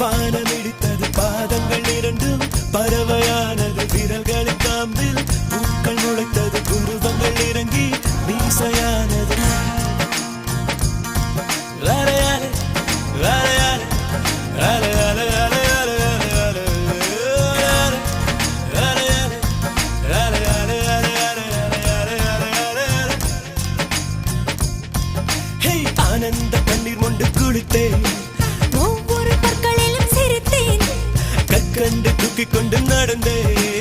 வானமிடித்தது பாதங்கள் இரண்டும் பறவையானது விரல்களின் காம்பில் பூக்கள் முளைத்தது குருவங்கள் இறங்கி மீசையானது ஆனந்த கண்ணீர் மொண்டு குளித்தேன் ஒவ்வொரு பற்களிலும் சிரித்தேன் கற்கண்டு தூக்கிக் கொண்டு நடந்தேன்